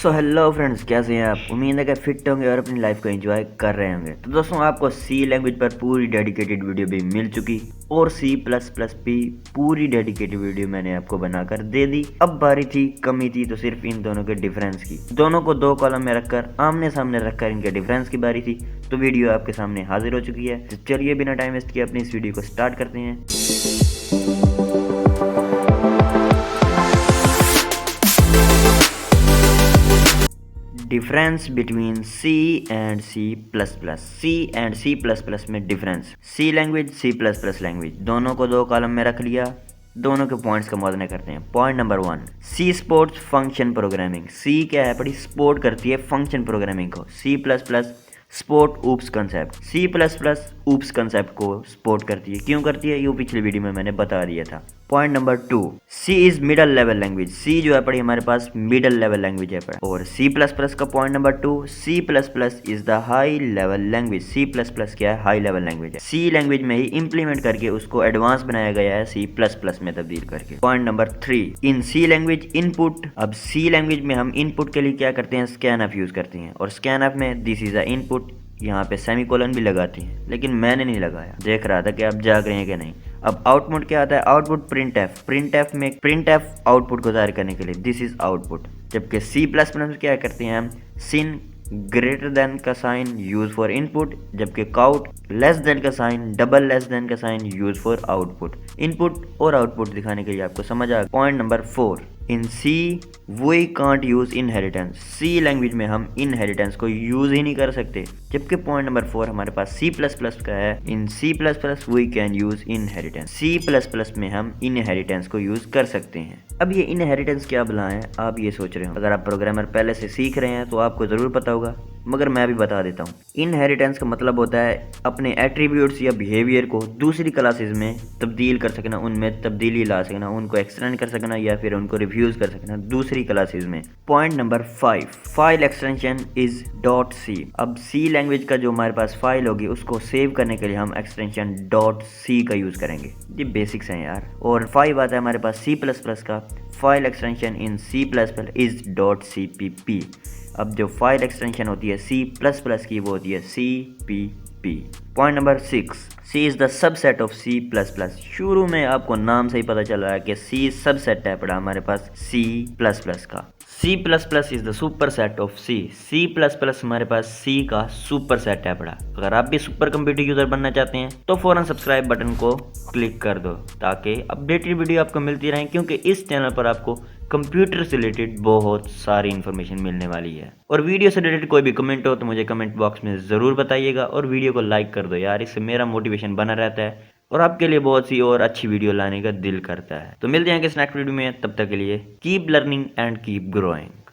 So hello friends, कैसे हैं आप। उम्मीद है कि फिट होंगे और अपनी लाइफ को एंजॉय कर रहे होंगे। तो दोस्तों, आपको सी लैंग्वेज पर पूरी डेडिकेटेड वीडियो भी मिल चुकी और सी प्लस प्लस भी पूरी डेडिकेटेड वीडियो मैंने आपको बनाकर दे दी। अब बारी थी, कमी थी तो सिर्फ इन दोनों के डिफरेंस की। दोनों को दो कॉलम में रखकर आमने सामने रखकर इनके डिफरेंस की बारी थी। तो वीडियो आपके सामने हाजिर हो चुकी है। तो चलिए बिना टाइम वेस्ट किए अपनी इस वीडियो को स्टार्ट करते हैं। Difference between C and C plus plus. C and C plus plus में difference. C language, C plus plus language, दोनों को दो कॉलम में रख लिया। दोनों के पॉइंट्स का मुआयना करते हैं। Point number 1, C supports function programming. C क्या है, बड़ी सपोर्ट करती है फंक्शन प्रोग्रामिंग को। C plus plus support oops concept. C plus plus oops concept को सपोर्ट करती है। क्यों करती है, ये पिछली वीडियो में मैंने बता दिया था। Point number 2, C is middle level language. C जो है पड़ी हमारे पास मिडल लेवल लैंग्वेज है पड़ा। और सी प्लस प्लस का point number 2, C plus plus is the high level language. C plus plus क्या है, हाई लेवल लैंग्वेज है। सी लैंग्वेज में ही इंप्लीमेंट करके उसको एडवांस बनाया गया है सी प्लस प्लस में तब्दील करके। पॉइंट नंबर 3, इन सी लैंग्वेज इनपुट। अब सी लैंग्वेज में हम इनपुट के लिए क्या करते हैं, स्कैन यूज करते हैं। और स्कैन में दिस इज अ इनपुट, यहाँ पे सेमीकोलन भी लगाती हैं, लेकिन मैंने नहीं लगाया। देख रहा था कि आप जाग रहे हैं कि नहीं। अब आउटपुट क्या आता है, output print F. Print F में प्रिंट एफ आउटपुट को जाहिर करने के लिए दिस इज आउटपुट। जबकि सी प्लस प्लस में क्या करते हैं हम, सिन ग्रेटर देन का साइन यूज फॉर इनपुट, जबकि काउट लेस देन का साइन, डबल लेस देन का sign use for output. Input और आउटपुट दिखाने के लिए आपको समझ आ गया। Point number 4, in C we can't use inheritance. C language में हम इनहेरिटेंस को यूज ही नहीं कर सकते। जबकि पॉइंट नंबर 4 हमारे पास सी प्लस प्लस का है, in C plus plus we can use inheritance. C plus plus में हम इनहेरिटेंस को यूज कर सकते हैं। अब ये इनहेरिटेंस क्या भला है, आप ये सोच रहे हो। अगर आप प्रोग्रामर पहले से सीख रहे हैं तो आपको जरूर पता होगा, मगर मैं भी बता देता हूँ। इनहेरिटेंस का मतलब होता है अपने एट्रीब्यूट्स या बिहेवियर को दूसरी क्लासेस में तब्दील कर सकना, उनमें तब्दीली ला सकना, उनको एक्सटेंड कर सकना या फिर उनको रिव्यूज कर सकना दूसरी क्लासेस में। Point number 5, file extension is dot C. अब सी लैंग्वेज का जो हमारे पास फाइल होगी उसको सेव करने के लिए हम एक्सटेंशन डॉट सी का यूज करेंगे। ये बेसिक्स हैं यार। और 5 आता है हमारे पास सी प्लस प्लस का, file extension in C plus plus is dot C P P. अब जो फाइल एक्सटेंशन होती है सी प्लस प्लस की वो होती है C P P. Point number 6, C is the subset of C plus plus. शुरू में आपको नाम से ही पता चल रहा है कि सी सबसेट है पड़ा हमारे पास सी प्लस प्लस का। C plus plus is the superset of C. C plus plus हमारे पास सी का सुपर सेट है पड़ा। अगर आप भी सुपर कंप्यूटर यूजर बनना चाहते हैं तो फौरन सब्सक्राइब बटन को क्लिक कर दो ताकि अपडेटेड वीडियो आपको मिलती रहें, क्योंकि इस चैनल पर आपको कंप्यूटर से रिलेटेड बहुत सारी इन्फॉर्मेशन मिलने वाली है। और वीडियो से रिलेटेड कोई भी कमेंट हो तो मुझे कमेंट बॉक्स में ज़रूर बताइएगा। और वीडियो को लाइक कर दो यार, इससे मेरा मोटिवेशन बना रहता है और आपके लिए बहुत सी और अच्छी वीडियो लाने का दिल करता है। तो मिलते हैं कि नेक्स्ट वीडियो में, तब तक के लिए keep learning and keep growing.